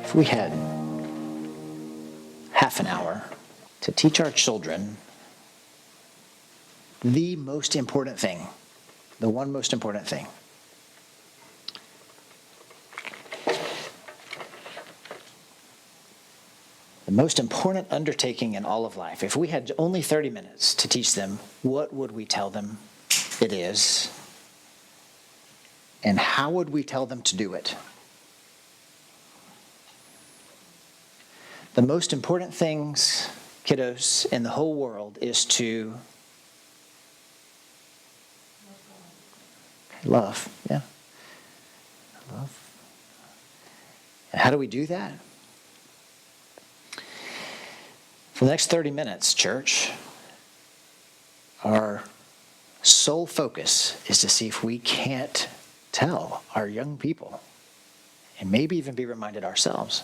If we had half an hour to teach our children the most important thing, the one most important thing, the most important undertaking in all of life, if we had only 30 minutes to teach them, what would we tell them it is? And how would we tell them to do it? The most important things, kiddos, in the whole world is to love. Yeah. Love. And how do we do that? For the next 30 minutes, church, our sole focus is to see if we can't tell our young people, and maybe even be reminded ourselves,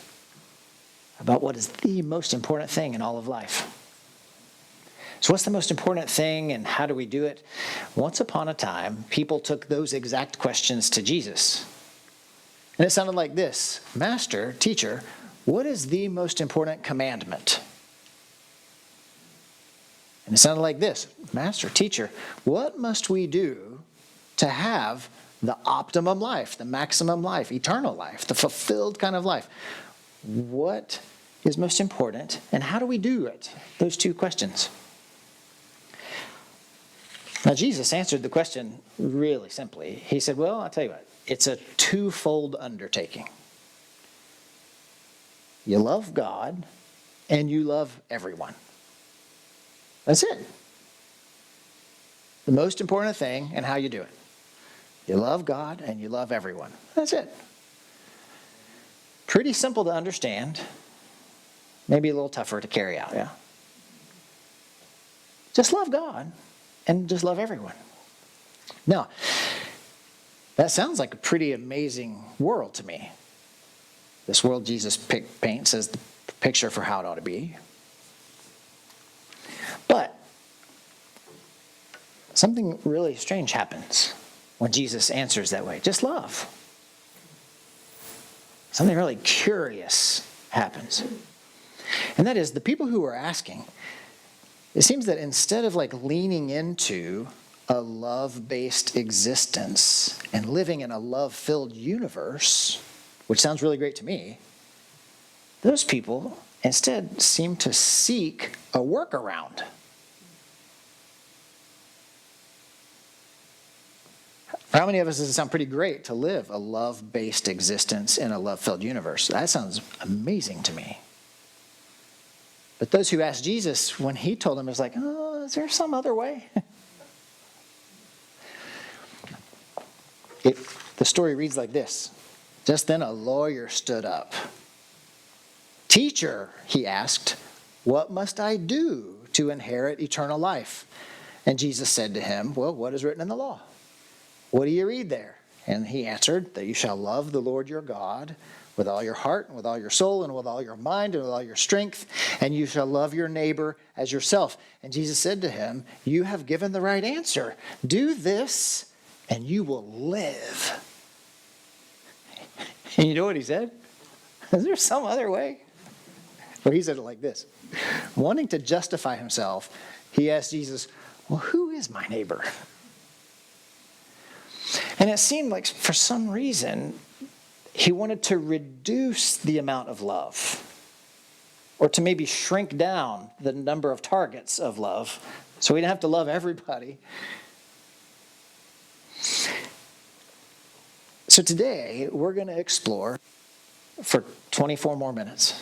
about what is the most important thing in all of life. So what's the most important thing and how do we do it? Once upon a time, people took those exact questions to Jesus. And it sounded like this: Master, teacher, what is the most important commandment? And it sounded like this: Master, teacher, what must we do to have the optimum life, the maximum life, eternal life, the fulfilled kind of life? What is most important, and how do we do it? Those two questions. Now, Jesus answered the question really simply. He said, well, I'll tell you what, it's a twofold undertaking. You love God, and you love everyone. That's it. The most important thing and how you do it. You love God, and you love everyone. That's it. Pretty simple to understand. Maybe a little tougher to carry out, yeah? Just love God and just love everyone. Now, that sounds like a pretty amazing world to me. This world Jesus paints as the picture for how it ought to be. But something really strange happens when Jesus answers that way. Just love. Something really curious happens. And that is, the people who are asking, it seems that instead of leaning into a love-based existence and living in a love-filled universe, which sounds really great to me, those people instead seem to seek a workaround. For how many of us does it sound pretty great to live a love-based existence in a love-filled universe? That sounds amazing to me. But those who asked Jesus, when he told them, it was like, oh, is there some other way? The story reads like this. Just then a lawyer stood up. Teacher, he asked, what must I do to inherit eternal life? And Jesus said to him, well, what is written in the law? What do you read there? And he answered, that you shall love the Lord your God with all your heart, and with all your soul, and with all your mind, and with all your strength, and you shall love your neighbor as yourself. And Jesus said to him, you have given the right answer. Do this, and you will live. And you know what he said? Is there some other way? Well, he said it like this. Wanting to justify himself, he asked Jesus, well, who is my neighbor? And it seemed like for some reason, he wanted to reduce the amount of love, or to maybe shrink down the number of targets of love, so we didn't have to love everybody. So today, we're going to explore for 24 more minutes.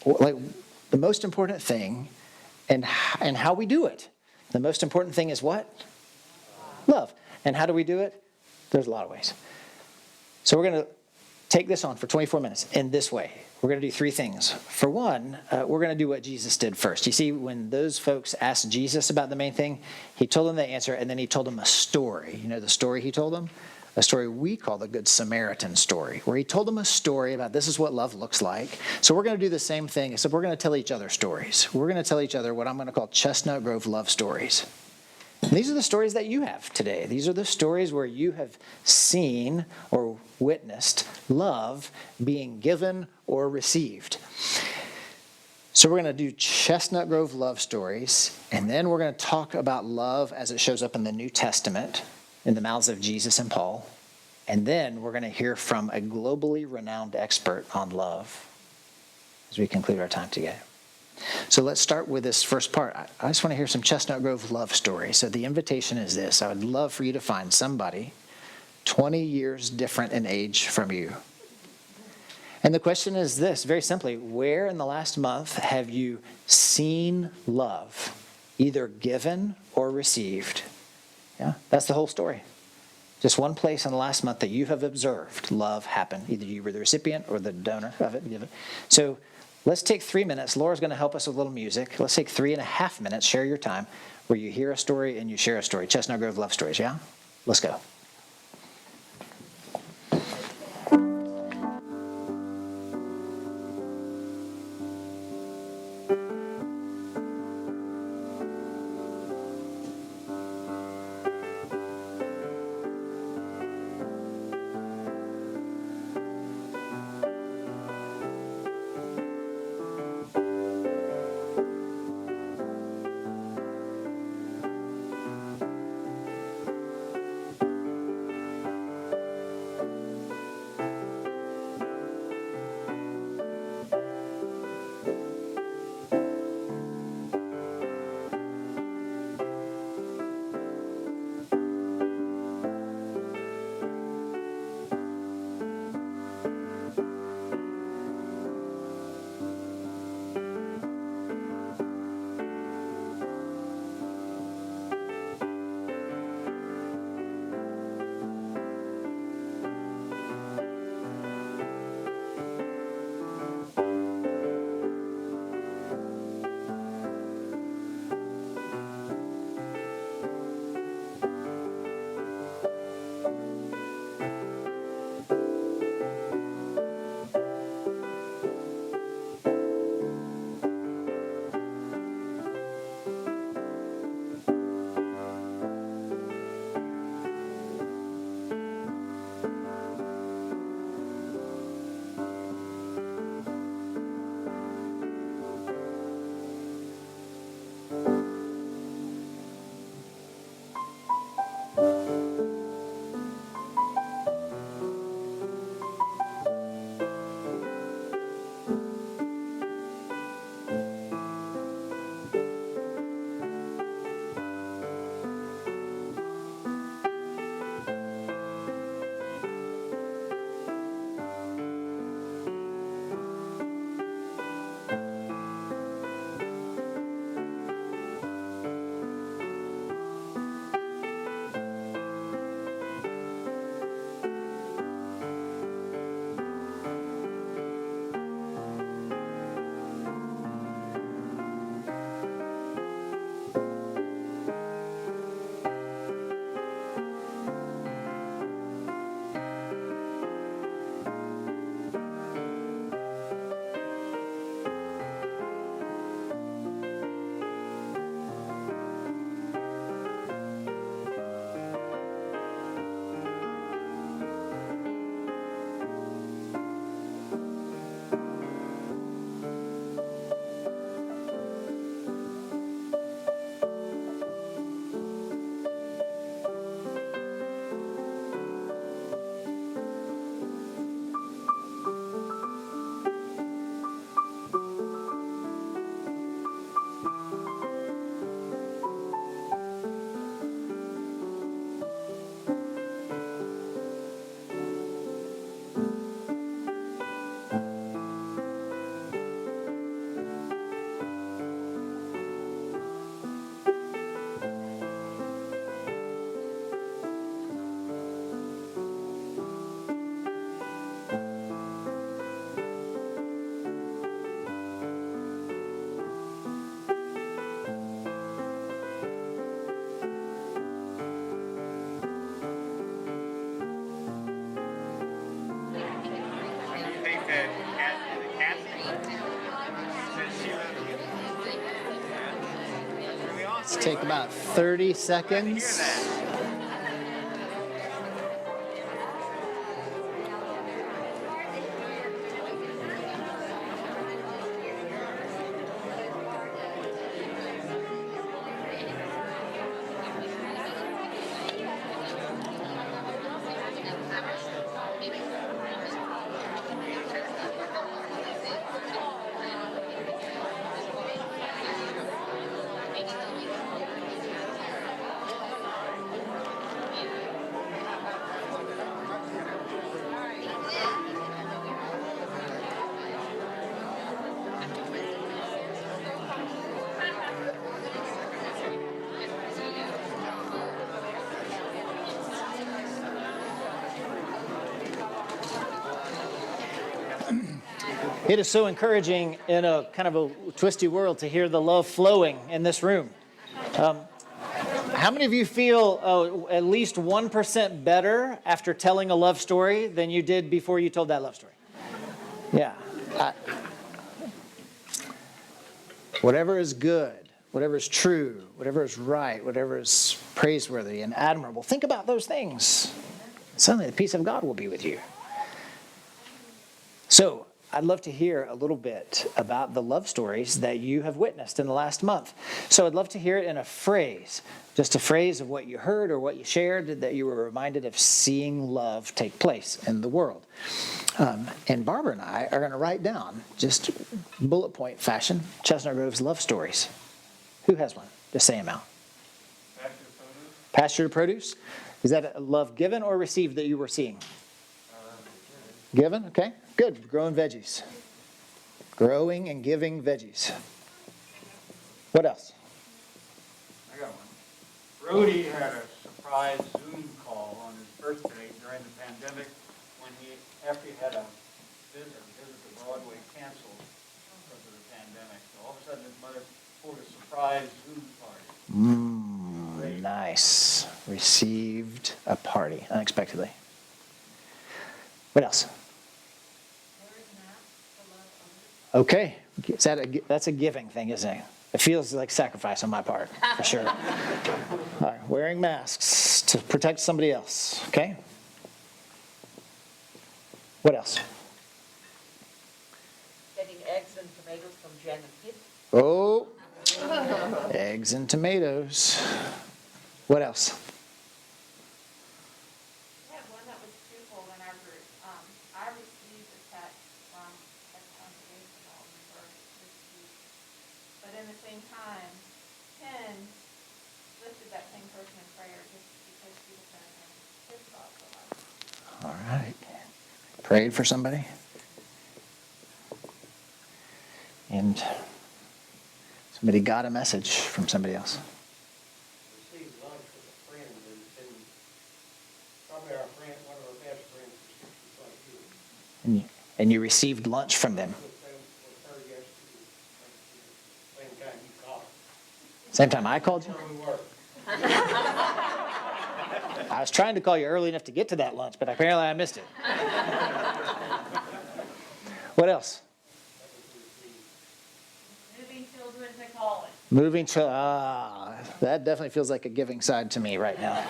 The most important thing and how we do it. The most important thing is what? Love. And how do we do it? There's a lot of ways. So we're going to take this on for 24 minutes in this way. We're going to do three things. For one, we're going to do what Jesus did first. You see, when those folks asked Jesus about the main thing, he told them the answer, and then he told them a story. You know the story he told them? A story we call the Good Samaritan story, where he told them a story about this is what love looks like. So we're going to do the same thing, except we're going to tell each other stories. We're going to tell each other what I'm going to call Chestnut Grove love stories. And these are the stories that you have today. These are the stories where you have seen or witnessed love being given or received. So we're going to do Chestnut Grove love stories, and then we're going to talk about love as it shows up in the New Testament in the mouths of Jesus and Paul. And then we're going to hear from a globally renowned expert on love as we conclude our time together. So let's start with this first part. I just want to hear some Chestnut Grove love stories. So the invitation is this. I would love for you to find somebody 20 years different in age from you. And the question is this, very simply, where in the last month have you seen love, either given or received? Yeah, that's the whole story. Just one place in the last month that you have observed love happen. Either you were the recipient or the donor of it given. So let's take 3 minutes. Laura's going to help us with a little music. Let's take 3.5 minutes, share your time, where you hear a story and you share a story. Chestnut Grove love stories, yeah? Let's go. Let's take about 30 seconds. It is so encouraging in a kind of a twisty world to hear the love flowing in this room. How many of you feel at least 1% better after telling a love story than you did before you told that love story? Yeah. Whatever is good, whatever is true, whatever is right, whatever is praiseworthy and admirable, think about those things. Suddenly the peace of God will be with you. So, I'd love to hear a little bit about the love stories that you have witnessed in the last month. So I'd love to hear it in a phrase, just a phrase of what you heard or what you shared that you were reminded of seeing love take place in the world. And Barbara and I are going to write down, just bullet point fashion, Chestnut Grove's love stories. Who has one? Just say them out. Pasture to produce. Is that a love given or received that you were seeing? Given, okay. Good. Growing veggies. Growing and giving veggies. What else? I got one. Brody had a surprise Zoom call on his birthday during the pandemic when after he had a visit to Broadway canceled because of the pandemic. So all of a sudden his mother pulled a surprise Zoom party. Nice. Received a party unexpectedly. What else? Okay, that's a giving thing, isn't it? It feels like sacrifice on my part, for sure. All right, wearing masks to protect somebody else, okay? What else? Getting eggs and tomatoes from Jen and Kit. Oh, eggs and tomatoes. What else? I had one that was twofold whenever I received a text from a congregational member this week. But in the same time, Ken lifted that same person in prayer just because she was in his thoughts a lot. All right. Prayed for somebody. And somebody got a message from somebody else. Received lunch with a friend and probably our friend, one of our best friends for 65 years. And you received lunch from them. With her yesterday, same time you called. Same time I called you? Where we were. I was trying to call you early enough to get to that lunch, but apparently I missed it. What else? Moving children to college. Moving to, that definitely feels like a giving side to me right now.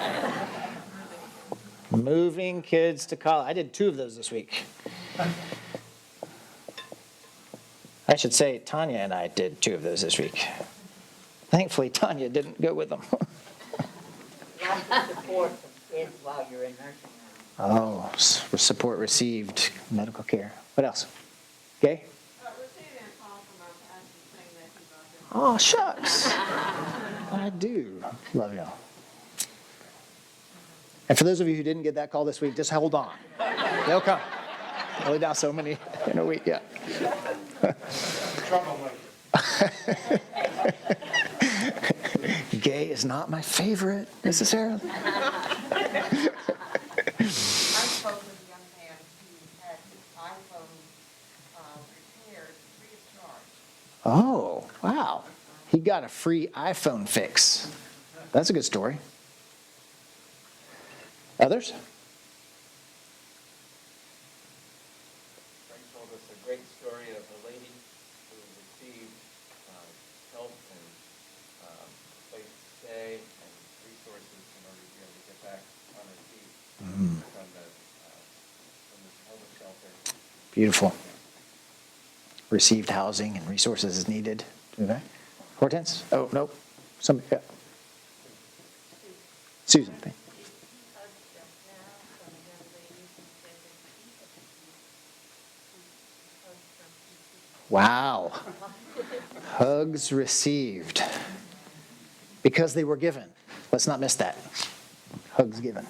Moving kids to college. I did 2 of those this week. I should say Tanya and I did 2 of those this week. Thankfully, Tanya didn't go with them. Lots of support from kids while you're in nursing home. Oh, support received, medical care. What else? Gay? Receiving a call from our pastor saying that he loved him. Oh, shucks. I do love y'all. And for those of you who didn't get that call this week, just hold on. They'll come. Only down so many in a week, yeah. Troublemaker. Gay is not my favorite, necessarily. I spoke with a young man who had his iPhone repaired free of charge. Oh, wow. He got a free iPhone fix. That's a good story. Others? Frank told us a great story of a lady who received help and place to stay and resources in order to be able to get back on her feet from this homeless shelter. Beautiful. Received housing and resources as needed. Okay. Hortense? Oh, no. Somebody. Yeah. Susan. Wow. Hugs received because they were given. Let's not miss that. Hugs given.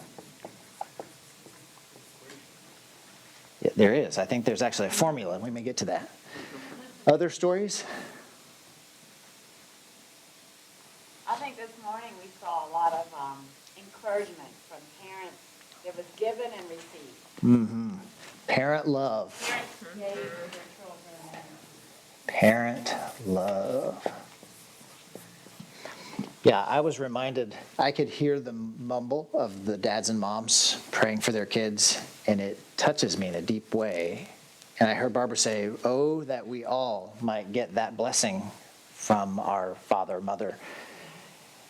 Yeah, there is. I think there's actually a formula, and we may get to that. Other stories? I think this morning we saw a lot of encouragement from parents. It was given and received. Mm-hmm. Parent love. Parents gave their children Parent love. Yeah, I was reminded, I could hear the mumble of the dads and moms praying for their kids, and it touches me in a deep way. And I heard Barbara say, oh, that we all might get that blessing from our father or mother.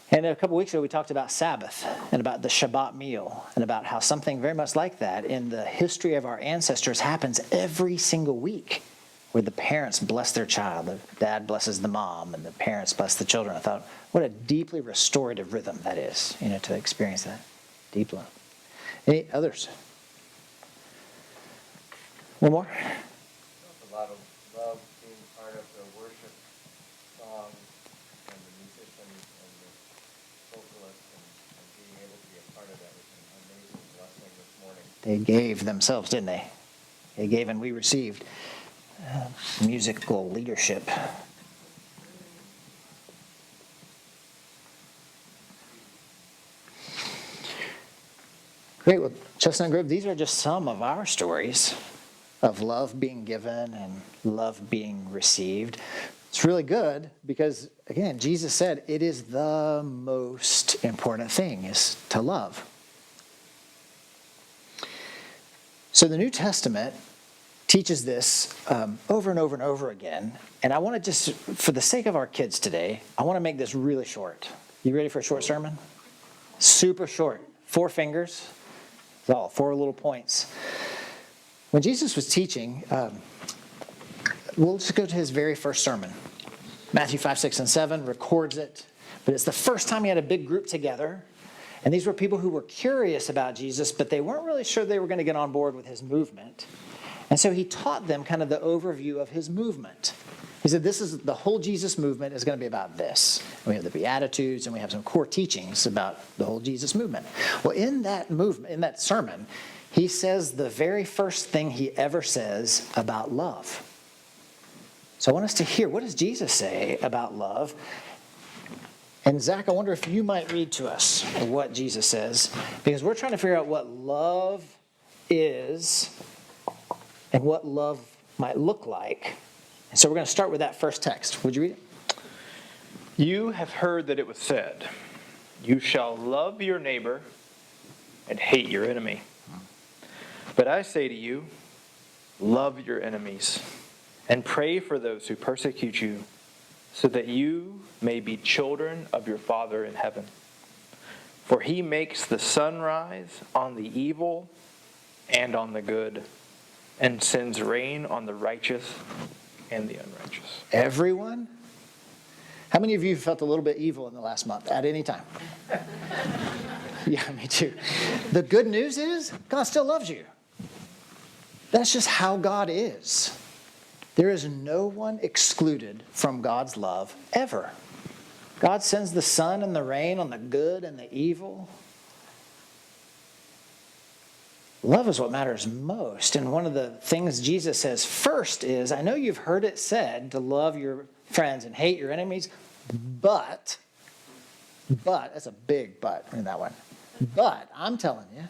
And a couple weeks ago, we talked about Sabbath and about the Shabbat meal and about how something very much like that in the history of our ancestors happens every single week, where the parents bless their child, the dad blesses the mom, and the parents bless the children. I thought, what a deeply restorative rhythm that is, to experience that. Deep love. Any others? One more? A lot of love being part of the worship songs and the musicians and the vocalists and being able to be a part of that was an amazing blessing this morning. They gave themselves, didn't they? They gave and we received musical leadership. Great. Well, Chestnut Grove, these are just some of our stories of love being given and love being received. It's really good because, again, Jesus said it is the most important thing is to love. So the New Testament teaches this over and over and over again. And I want to just, for the sake of our kids today, I want to make this really short. You ready for a short sermon? Super short. 4 fingers. It's all 4 little points. When Jesus was teaching, we'll just go to his very first sermon. Matthew 5, 6, and 7 records it. But it's the first time he had a big group together. And these were people who were curious about Jesus, but they weren't really sure they were going to get on board with his movement. And so he taught them kind of the overview of his movement. He said, the whole Jesus movement is going to be about this. We have the Beatitudes, and we have some core teachings about the whole Jesus movement. Well, in that sermon, he says the very first thing he ever says about love. So I want us to hear, what does Jesus say about love? And Zach, I wonder if you might read to us what Jesus says, because we're trying to figure out what love is and what love might look like. And so we're going to start with that first text. Would you read it? You have heard that it was said, you shall love your neighbor and hate your enemy. But I say to you, love your enemies and pray for those who persecute you, so that you may be children of your Father in heaven. For he makes the sun rise on the evil and on the good, and sends rain on the righteous and the unrighteous. Everyone? How many of you felt a little bit evil in the last month at any time? Yeah, me too. The good news is God still loves you. That's just how God is. There is no one excluded from God's love ever. God sends the sun and the rain on the good and the evil. Love is what matters most. And one of the things Jesus says first is, I know you've heard it said to love your friends and hate your enemies, but, that's a big but in that one. But I'm telling you,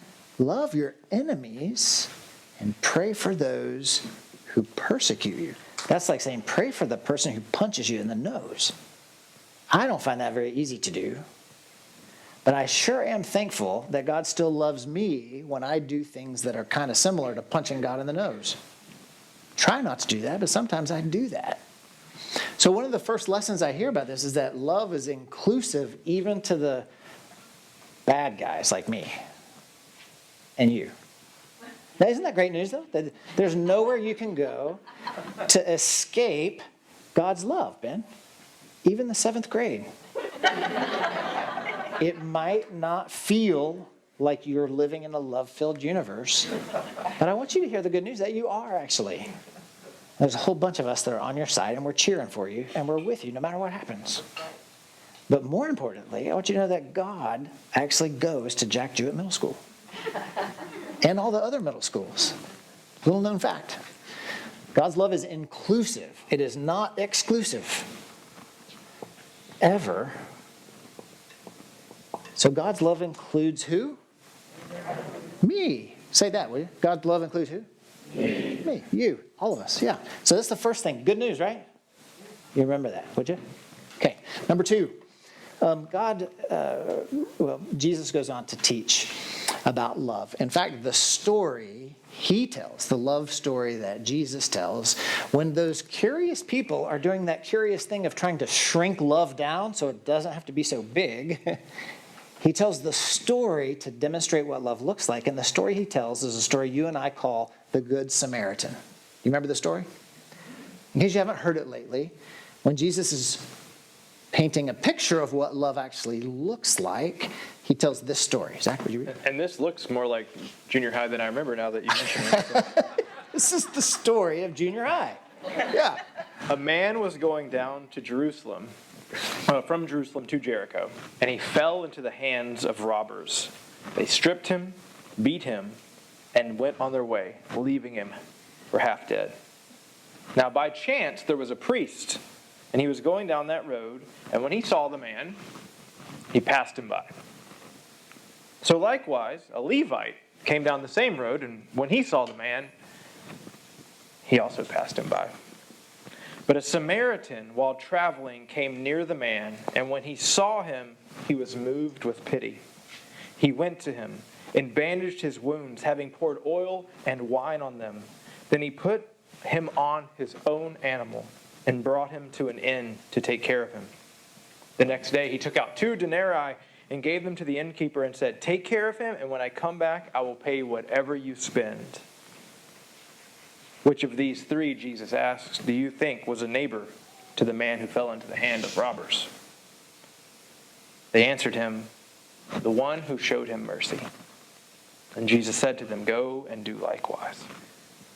love your enemies and pray for those who persecute you. That's like saying pray for the person who punches you in the nose. I don't find that very easy to do. But I sure am thankful that God still loves me when I do things that are kind of similar to punching God in the nose. Try not to do that, but sometimes I do that. So one of the first lessons I hear about this is that love is inclusive even to the bad guys like me and you. Now, isn't that great news, though? That there's nowhere you can go to escape God's love, Ben. Even the 7th grade. It might not feel like you're living in a love-filled universe, but I want you to hear the good news that you are actually. There's a whole bunch of us that are on your side, and we're cheering for you, and we're with you no matter what happens. But more importantly, I want you to know that God actually goes to Jack Jewett Middle School and all the other middle schools. Little known fact. God's love is inclusive. It is not exclusive. Ever. So God's love includes who? Me. Say that, will you? God's love includes who? Me. You. All of us. Yeah. So that's the first thing. Good news, right? You remember that, would you? Okay, number 2. Jesus goes on to teach about love. In fact, the story he tells, the love story that Jesus tells, when those curious people are doing that curious thing of trying to shrink love down so it doesn't have to be so big, he tells the story to demonstrate what love looks like. And the story he tells is a story you and I call the Good Samaritan. You remember the story? In case you haven't heard it lately, when Jesus is painting a picture of what love actually looks like, he tells this story. Zach, would you read it? And this looks more like junior high than I remember now that you mention it. So. This is the story of junior high. Yeah. A man was going down to Jerusalem, from Jerusalem to Jericho, and he fell into the hands of robbers. They stripped him, beat him, and went on their way, leaving him for half dead. Now by chance there was a priest, and he was going down that road, and when he saw the man, he passed him by. So likewise, a Levite came down the same road, and when he saw the man, he also passed him by. But a Samaritan, while traveling, came near the man, and when he saw him, he was moved with pity. He went to him and bandaged his wounds, having poured oil and wine on them. Then he put him on his own animal and brought him to an inn to take care of him. The next day he took out 2 denarii and gave them to the innkeeper and said, "Take care of him, and when I come back, I will pay whatever you spend." Which of these 3, Jesus asks, do you think was a neighbor to the man who fell into the hand of robbers? They answered him, "The one who showed him mercy." And Jesus said to them, "Go and do likewise."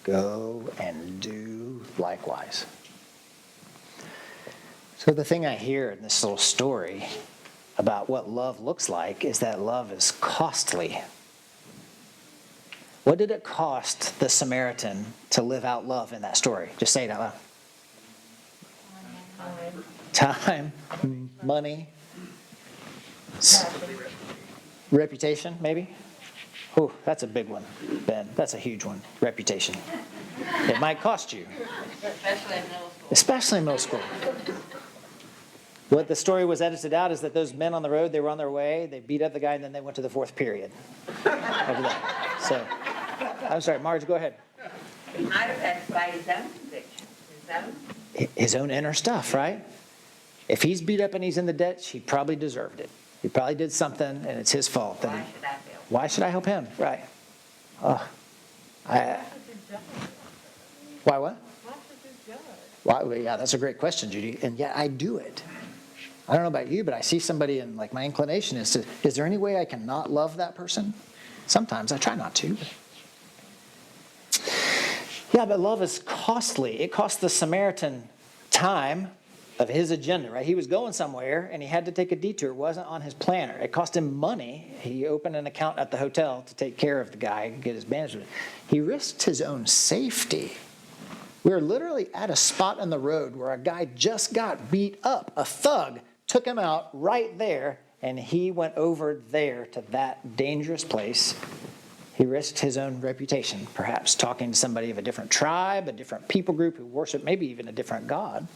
Go and do likewise. So the thing I hear in this little story about what love looks like is that love is costly. What did it cost the Samaritan to live out love in that story? Just say it out loud. Time, money, reputation, maybe? Oh, that's a big one, Ben. That's a huge one. Reputation. It might cost you. Especially in middle school. What the story was edited out is that those men on the road, they were on their way, they beat up the guy, and then they went to the 4th period. Over that. So, I'm sorry, Marge, go ahead. He might have had to fight his own conviction, His own inner stuff, right? If he's beat up and he's in the ditch, he probably deserved it. He probably did something, and it's his fault. Why should I help? Why should I help him? Right. Why what? Why? Well, yeah, that's a great question, Judy. And yet I do it. I don't know about you, but I see somebody and like my inclination is there any way I can not love that person? Sometimes I try not to. Yeah, but love is costly. It cost the Samaritan time of his agenda, right? He was going somewhere and he had to take a detour. It wasn't on his planner. It cost him money. He opened an account at the hotel to take care of the guy and get his management. He risked his own safety. We were literally at a spot on the road where a guy just got beat up. A thug took him out right there, and he went over there to that dangerous place. He risked his own reputation, perhaps talking to somebody of a different tribe, a different people group who worship maybe even a different God.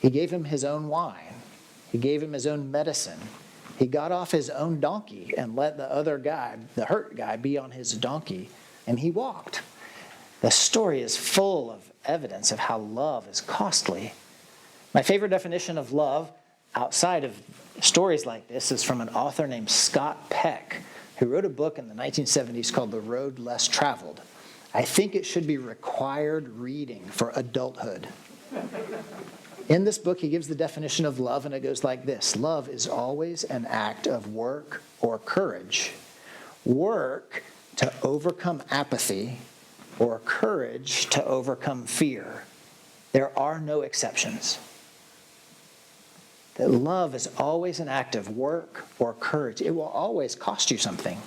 He gave him his own wine. He gave him his own medicine. He got off his own donkey and let the other guy, the hurt guy, be on his donkey, and he walked. The story is full of evidence of how love is costly. My favorite definition of love outside of stories like this is from an author named Scott Peck, who wrote a book in the 1970s called The Road Less Traveled. I think it should be required reading for adulthood. In this book, he gives the definition of love, and it goes like this. Love is always an act of work or courage. Work to overcome apathy, or courage to overcome fear. There are no exceptions. That love is always an act of work or courage. It will always cost you something.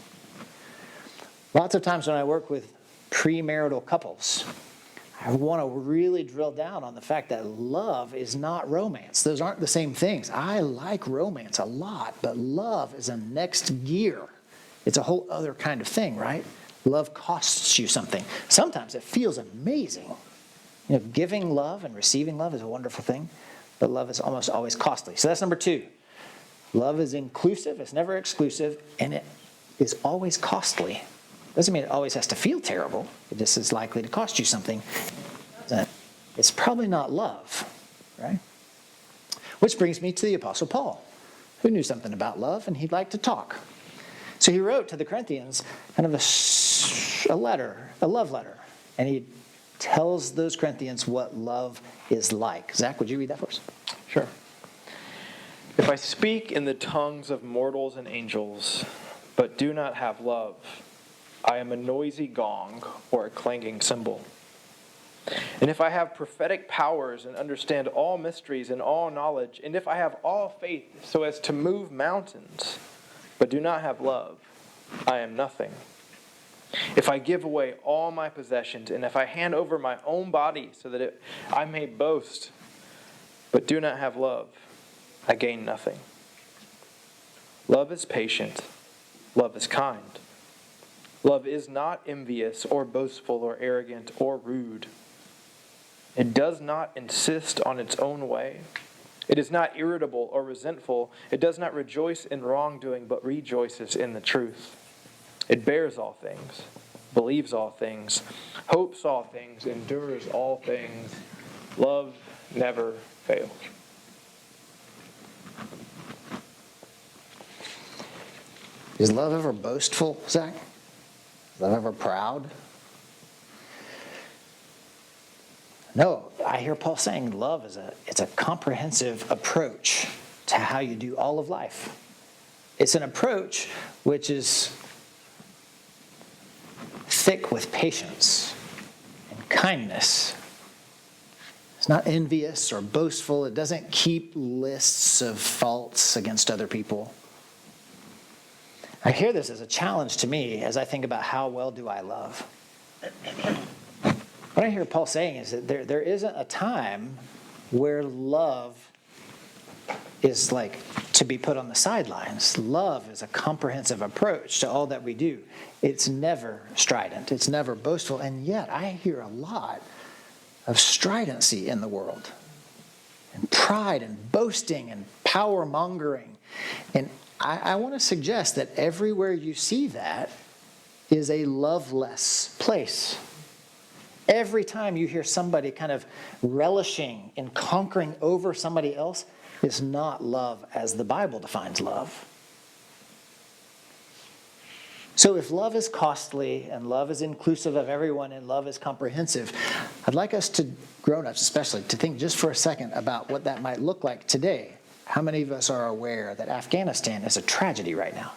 Lots of times when I work with premarital couples, I want to really drill down on the fact that love is not romance. Those aren't the same things. I like romance a lot, but love is a next gear. It's a whole other kind of thing, right? Love costs you something. Sometimes it feels amazing. Giving love and receiving love is a wonderful thing, but love is almost always costly. So that's number 2. Love is inclusive, it's never exclusive, and it is always costly. Doesn't mean it always has to feel terrible. It just is likely to cost you something. It's probably not love, right? Which brings me to the Apostle Paul, who knew something about love, and he liked to talk. So he wrote to the Corinthians kind of a love letter, and he tells those Corinthians what love is like. Zach, would you read that for us? Sure. If I speak in the tongues of mortals and angels, but do not have love, I am a noisy gong or a clanging cymbal. And if I have prophetic powers and understand all mysteries and all knowledge, and if I have all faith so as to move mountains, but do not have love, I am nothing. If I give away all my possessions, and if I hand over my own body so that I may boast, but do not have love, I gain nothing. Love is patient. Love is kind. Love is not envious or boastful or arrogant or rude. It does not insist on its own way. It is not irritable or resentful. It does not rejoice in wrongdoing, but rejoices in the truth. It bears all things, believes all things, hopes all things, endures all things. Love never fails. Is love ever boastful, Zach? Is love ever proud? No, I hear Paul saying love it's a comprehensive approach to how you do all of life. It's an approach which is thick with patience and kindness. It's not envious or boastful. It doesn't keep lists of faults against other people. I hear this as a challenge to me as I think about how well do I love. What I hear Paul saying is that there isn't a time where love is like to be put on the sidelines. Love is a comprehensive approach to all that we do. It's never strident. It's never boastful. And yet I hear a lot of stridency in the world. And pride and boasting and power mongering. And I want to suggest that everywhere you see that is a loveless place. Every time you hear somebody kind of relishing in conquering over somebody else, is not love as the Bible defines love. So if love is costly and love is inclusive of everyone and love is comprehensive, I'd like us to, grown-ups especially, to think just for a second about what that might look like today. How many of us are aware that Afghanistan is a tragedy right now?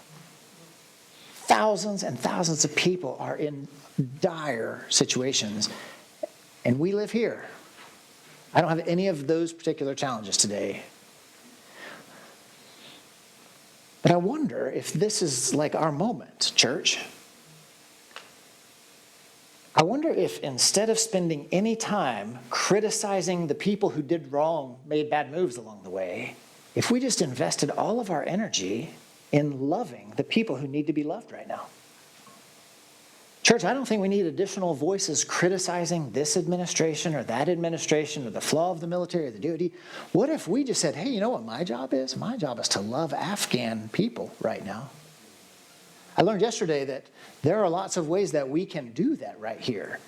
Thousands and thousands of people are in dire situations, and we live here. I don't have any of those particular challenges today. But I wonder if this is like our moment, church. I wonder if instead of spending any time criticizing the people who did wrong, made bad moves along the way, if we just invested all of our energy in loving the people who need to be loved right now. Church, I don't think we need additional voices criticizing this administration or that administration or the flaw of the military or the DoD. What if we just said, hey, you know what my job is? My job is to love Afghan people right now. I learned yesterday that there are lots of ways that we can do that right here.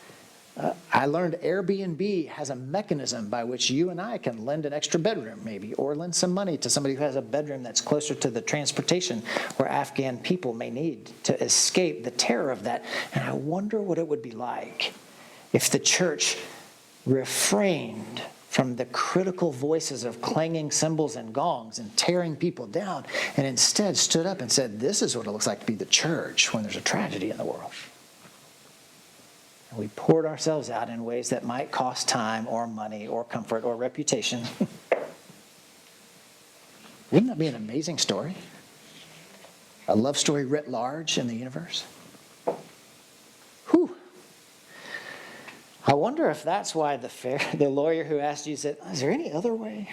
I learned Airbnb has a mechanism by which you and I can lend an extra bedroom maybe, or lend some money to somebody who has a bedroom that's closer to the transportation where Afghan people may need to escape the terror of that. And I wonder what it would be like if the church refrained from the critical voices of clanging cymbals and gongs and tearing people down, and instead stood up and said, this is what it looks like to be the church when there's a tragedy in the world. And we poured ourselves out in ways that might cost time or money or comfort or reputation. Wouldn't that be an amazing story? A love story writ large in the universe? Whew. I wonder if that's why the lawyer who asked you said, is there any other way?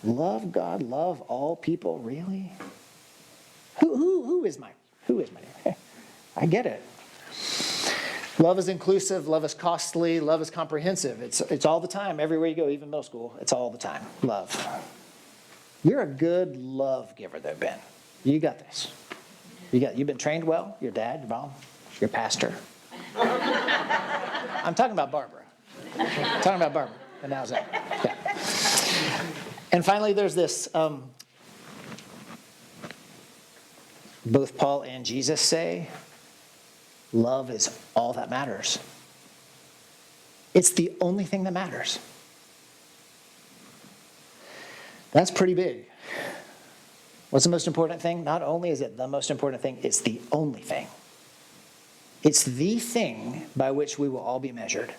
Love God, love all people, really? Who is my neighbor? I get it. Love is inclusive, love is costly, love is comprehensive. It's all the time, everywhere you go, even middle school, it's all the time. Love. You're a good love giver though, Ben. You got this. You've been trained well, your dad, your mom, your pastor. I'm talking about Barbara. And how's that? Yeah. And finally, there's this, both Paul and Jesus say, love is all that matters. It's the only thing that matters. That's pretty big. What's the most important thing? Not only is it the most important thing, it's the only thing. It's the thing by which we will all be measured.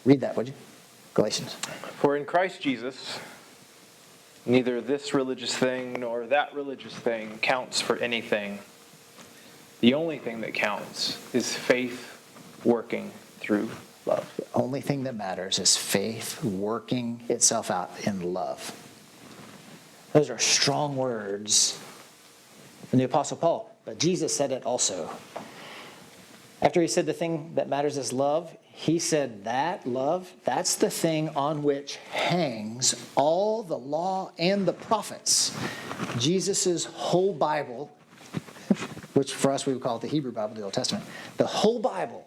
Read that, would you? Galatians. For in Christ Jesus, neither this religious thing nor that religious thing counts for anything. The only thing that counts is faith working through love. The only thing that matters is faith working itself out in love. Those are strong words from the Apostle Paul, but Jesus said it also. After he said the thing that matters is love, he said that love, that's the thing on which hangs all the law and the prophets. Jesus' whole Bible, which for us we would call it the Hebrew Bible, the Old Testament, the whole Bible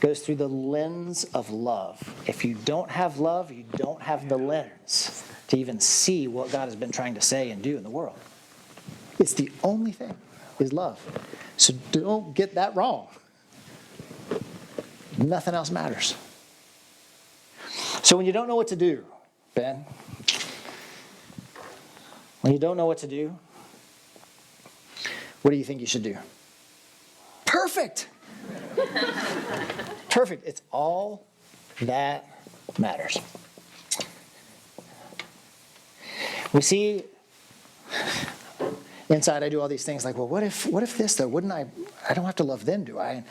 goes through the lens of love. If you don't have love, you don't have the lens to even see what God has been trying to say and do in the world. It's the only thing, is love. So don't get that wrong. Nothing else matters. So when you don't know what to do, Ben, when you don't know what to do, what do you think you should do? Perfect! Perfect. It's all that matters. We see inside I do all these things like, well, what if this though? Wouldn't I don't have to love them, do I? And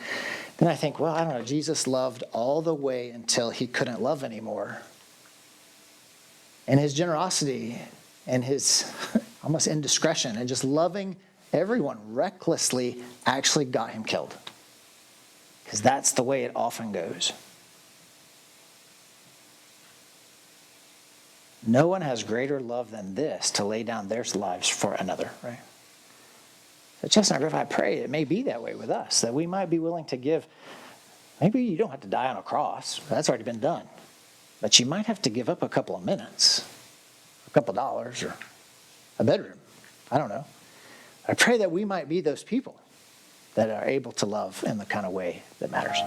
then I think, well, I don't know. Jesus loved all the way until he couldn't love anymore. And his generosity and his almost indiscretion and just loving everyone recklessly actually got him killed. Because that's the way it often goes. No one has greater love than this, to lay down their lives for another, right? So Chestnut Grove, I pray it may be that way with us, that we might be willing to give. Maybe you don't have to die on a cross. That's already been done. But you might have to give up a couple of minutes, a couple of dollars, or a bedroom. I don't know. I pray that we might be those people that are able to love in the kind of way that matters.